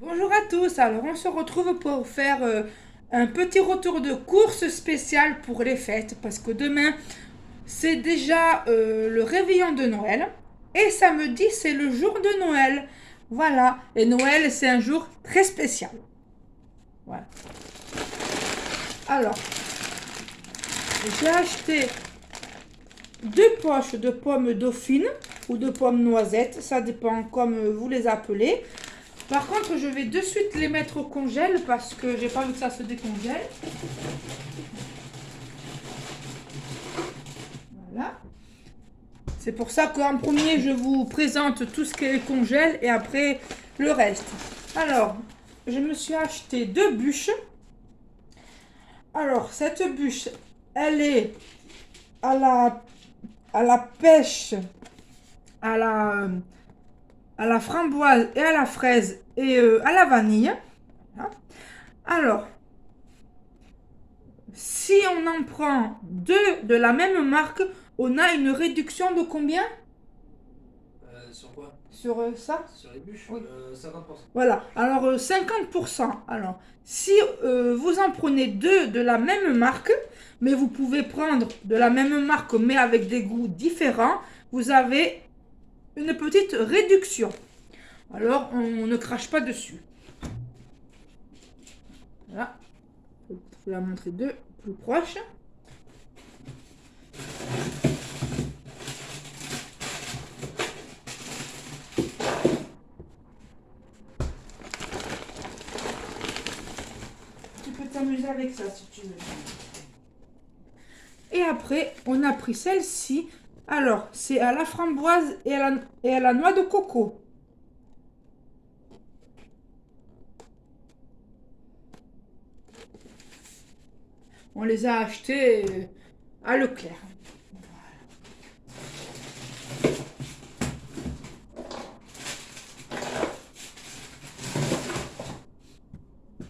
Bonjour à tous, alors on se retrouve pour faire un petit retour de course spécial pour les fêtes parce que demain c'est déjà le réveillon de Noël et samedi c'est le jour de Noël. Voilà, et Noël c'est un jour très spécial. Voilà. Alors, j'ai acheté deux poches de pommes dauphines ou de pommes noisettes, ça dépend comme vous les appelez. Par contre, je vais de suite les mettre au congèle parce que j'ai pas envie que ça se décongèle. Voilà. C'est pour ça qu'en premier, je vous présente tout ce qui est congèle et après le reste. Alors, je me suis acheté deux bûches. Alors, cette bûche, elle est à la pêche, à la, à la framboise et à la fraise et à la vanille. Voilà. Alors, si on en prend deux de la même marque, on a une réduction de combien? Sur quoi? Sur ça? Sur les bûches? Oui. 50%. Voilà, alors 50%. Alors, si vous en prenez deux de la même marque, mais vous pouvez prendre de la même marque, mais avec des goûts différents, vous avez une petite réduction. Alors, on ne crache pas dessus. Voilà, je vais vous la montrer de plus proche. Tu peux t'amuser avec ça si tu veux. Et après, on a pris celle-ci. Alors, c'est à la framboise et à la noix de coco. On les a achetés à Leclerc.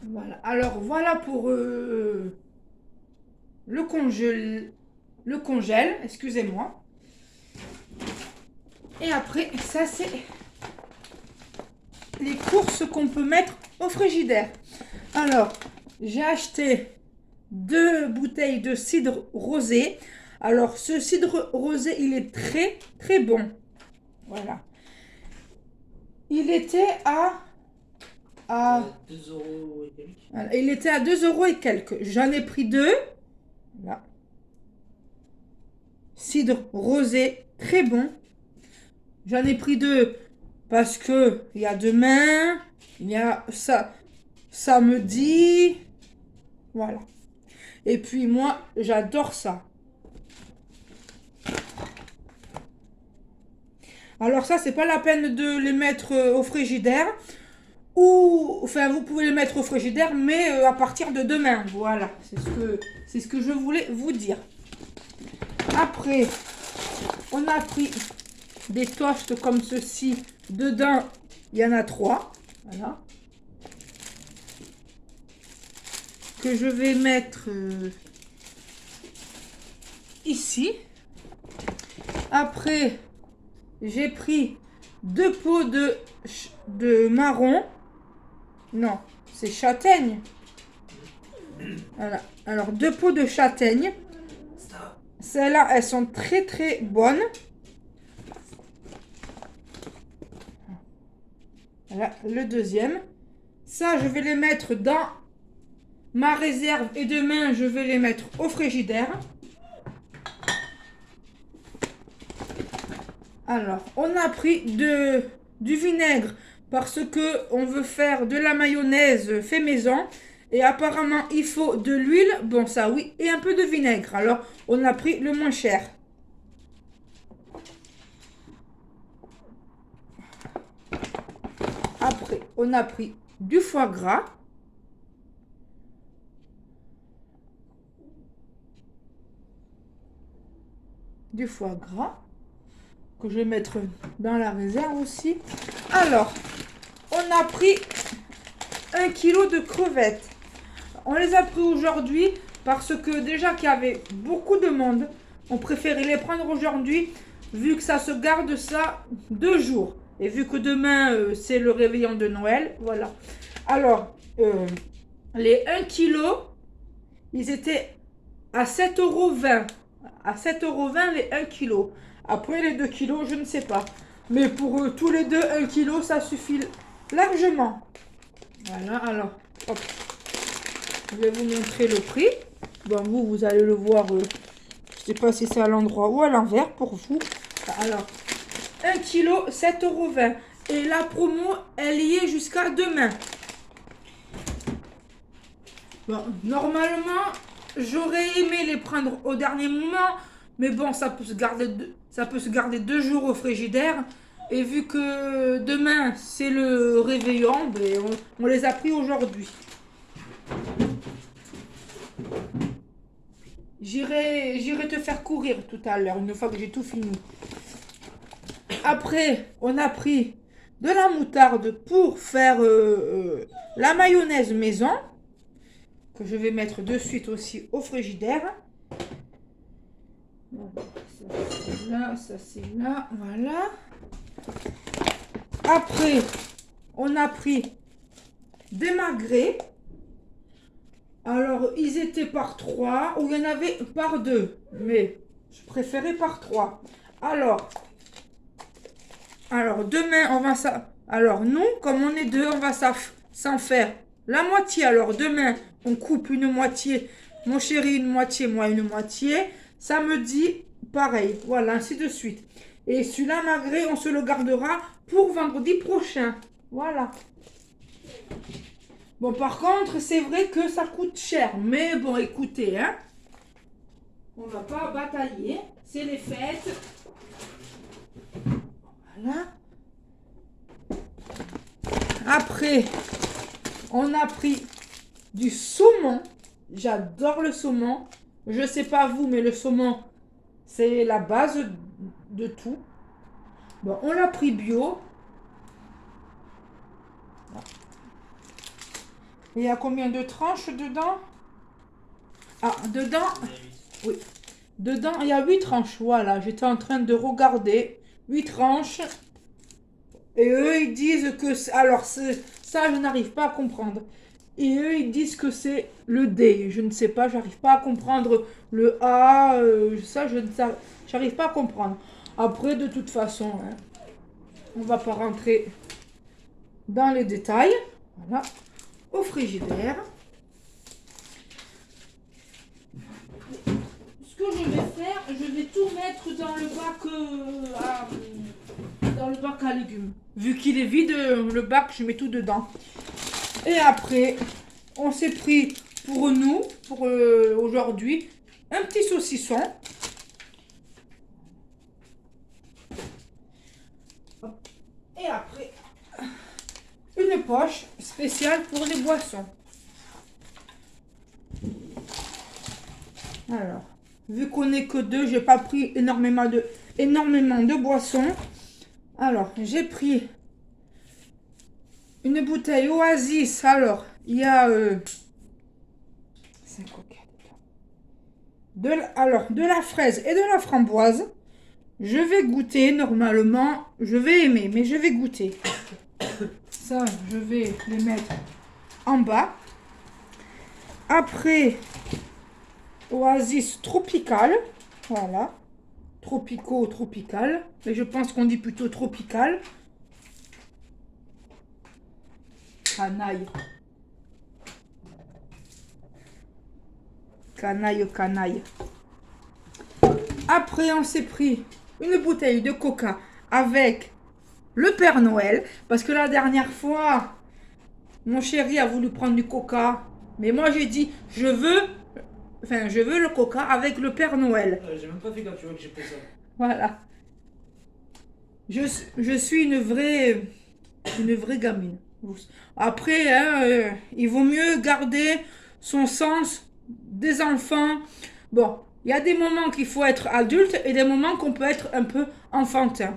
Voilà. Alors, voilà pour le congèle, excusez-moi. Et après, ça c'est les courses qu'on peut mettre au frigidaire. Alors, j'ai acheté deux bouteilles de cidre rosé. Alors, ce cidre rosé, il est très très bon. Voilà. Il était à 2 € et quelques. voilà, il était à 2 € et quelques. J'en ai pris deux. Voilà. Cidre rosé, très bon. J'en ai pris deux parce que il y a demain, il y a ça, samedi. Voilà. Et puis moi, j'adore ça. Alors ça, c'est pas la peine de les mettre au frigidaire. Ou, enfin, vous pouvez les mettre au frigidaire, mais à partir de demain. Voilà, c'est ce que je voulais vous dire. Après, on a pris des toasts comme ceci. Dedans, il y en a trois. Voilà. Que je vais mettre ici. Après, j'ai pris deux pots de marron. Non, c'est châtaigne. Voilà. Alors, deux pots de châtaigne. Celles-là, elles sont très très bonnes. Voilà, le deuxième. Ça, je vais les mettre dans ma réserve et demain, je vais les mettre au frigidaire. Alors, on a pris du vinaigre parce que on veut faire de la mayonnaise fait maison. Et apparemment, il faut de l'huile, bon ça oui, et un peu de vinaigre. Alors, on a pris le moins cher. Après, on a pris du foie gras. Du foie gras. Que je vais mettre dans la réserve aussi. Alors, on a pris 1 kilo de crevettes. On les a pris aujourd'hui parce que déjà qu'il y avait beaucoup de monde, on préférait les prendre aujourd'hui vu que ça se garde ça 2 jours. Et vu que demain, c'est le réveillon de Noël, voilà. Alors, les 1 kg, ils étaient à 7,20 €. À 7,20 € les 1 kg. Après, les 2 kilos, je ne sais pas. Mais pour tous les deux, 1 kg, ça suffit largement. Voilà, alors, hop. Je vais vous montrer le prix. Bon, vous allez le voir. Je ne sais pas si c'est à l'endroit ou à l'envers pour vous. Alors, 1 kg, 7,20 €. Et la promo, elle y est jusqu'à demain. Bon, normalement, j'aurais aimé les prendre au dernier moment. Mais bon, ça peut se garder 2 jours au frigidaire. Et vu que demain, c'est le réveillon, ben, on les a pris aujourd'hui. J'irai te faire courir tout à l'heure, une fois que j'ai tout fini. Après, on a pris de la moutarde pour faire la mayonnaise maison, que je vais mettre de suite aussi au frigidaire. Ça c'est là, voilà. Après, on a pris des magrets. Alors, ils étaient par 3, ou il y en avait par 2, mais je préférais par 3. Alors demain, on va ça. Alors, nous, comme on est deux, on va s'en faire la moitié. Alors, demain, on coupe une moitié, mon chéri une moitié, moi une moitié. Samedi, pareil. Voilà, ainsi de suite. Et celui-là, magret, on se le gardera pour vendredi prochain. Voilà. Bon, par contre, c'est vrai que ça coûte cher. Mais bon, écoutez, hein. On va pas batailler. C'est les fêtes. Voilà. Après, on a pris du saumon. J'adore le saumon. Je sais pas vous, mais le saumon, c'est la base de tout. Bon, on l'a pris bio. Il y a combien de tranches dedans? Ah, dedans, oui. Dedans, il y a 8 tranches. Voilà, j'étais en train de regarder. 8 tranches. Et eux, ils disent que... Alors, ça, je n'arrive pas à comprendre. Et eux, ils disent que c'est le D. Je ne sais pas, j'arrive pas à comprendre le A. Ça, j'arrive pas à comprendre. Après, de toute façon, hein, on va pas rentrer dans les détails. Voilà. Au frigidaire. Ce que je vais faire, je vais tout mettre dans le bac à légumes. Vu qu'il est vide, le bac, je mets tout dedans. Et après, on s'est pris pour nous, pour aujourd'hui, un petit saucisson. Et après, une poche spéciale pour les boissons. Alors, vu qu'on n'est que deux, j'ai pas pris énormément de boissons. Alors, j'ai pris une bouteille Oasis. Alors, il y a de la fraise et de la framboise. Je vais goûter. Normalement, je vais aimer, mais je vais goûter. Ça, je vais les mettre en bas. Après, Oasis tropical. Voilà. Tropical. Mais je pense qu'on dit plutôt tropical. Canaille. Après, on s'est pris une bouteille de coca avec le Père Noël. Parce que la dernière fois, mon chéri a voulu prendre du coca. Mais moi, j'ai dit, je veux le coca avec le Père Noël. J'ai même pas fait quand tu vois que j'ai pris ça. Voilà. Je suis une vraie gamine. Après, hein, il vaut mieux garder son sens des enfants. Bon, il y a des moments qu'il faut être adulte et des moments qu'on peut être un peu enfantin.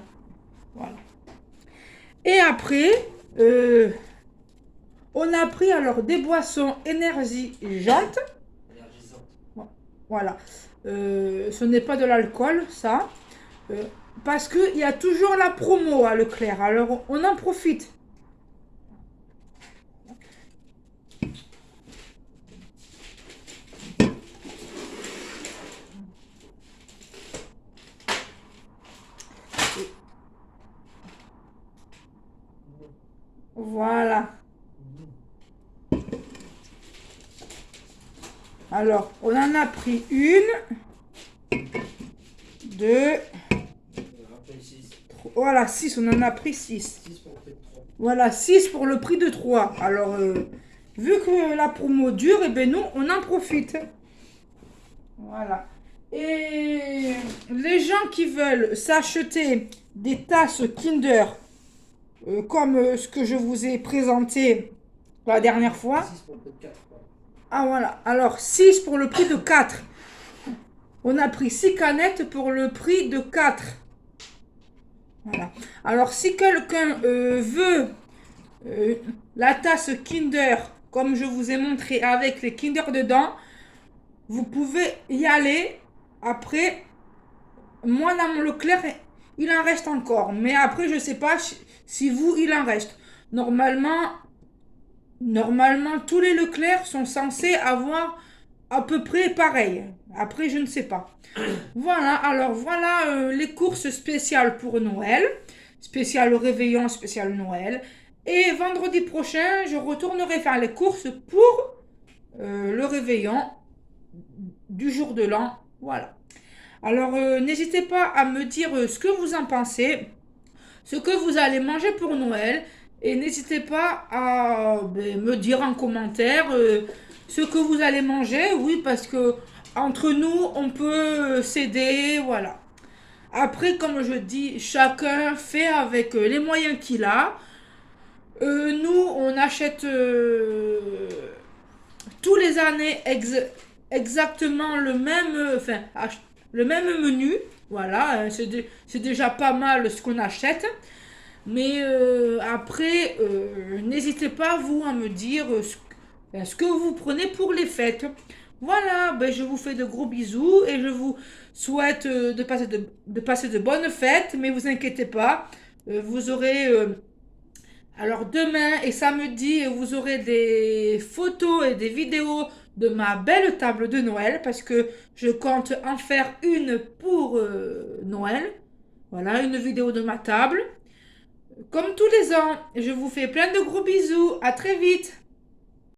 Voilà. Et après, on a pris alors des boissons énergisantes. Voilà. Ce n'est pas de l'alcool, ça. parce qu'il y a toujours la promo à Leclerc. Alors, on en profite. Voilà. Alors, on en a pris une, deux, Après 6. voilà, 6, on en a pris 6. 6 pour le prix de 3. Voilà, 6 pour le prix de 3. Alors, vu que la promo dure, et ben nous, on en profite. Voilà. Et les gens qui veulent s'acheter des tasses Kinder, comme ce que je vous ai présenté la dernière fois. 6 pour le prix de 4. Ah voilà, alors 6 pour le prix de 4. On a pris 6 canettes pour le prix de 4. Voilà. Alors si quelqu'un veut la tasse Kinder, comme je vous ai montré avec les Kinder dedans, vous pouvez y aller. Après, moi dans mon Leclerc, il en reste encore. Mais après, je sais pas si vous, il en reste. Normalement, tous les Leclerc sont censés avoir à peu près pareil. Après, je ne sais pas. Voilà, alors voilà les courses spéciales pour Noël. Spécial réveillon, spécial Noël. Et vendredi prochain, je retournerai faire les courses pour le réveillon du jour de l'an. Voilà. Alors, n'hésitez pas à me dire ce que vous en pensez, ce que vous allez manger pour Noël. Et n'hésitez pas à me dire en commentaire ce que vous allez manger. Oui, parce que entre nous, on peut s'aider. Voilà. Après, comme je dis, chacun fait avec les moyens qu'il a. Nous, on achète tous les années exactement le même, le même menu. Voilà, c'est déjà pas mal ce qu'on achète. Mais après, n'hésitez pas, vous, à me dire ce que vous prenez pour les fêtes. Voilà, ben, je vous fais de gros bisous et je vous souhaite de passer de bonnes fêtes. Mais vous inquiétez pas, vous aurez... alors demain et samedi, vous aurez des photos et des vidéos de ma belle table de Noël parce que je compte en faire une pour Noël. Voilà, une vidéo de ma table. Comme tous les ans, je vous fais plein de gros bisous. À très vite.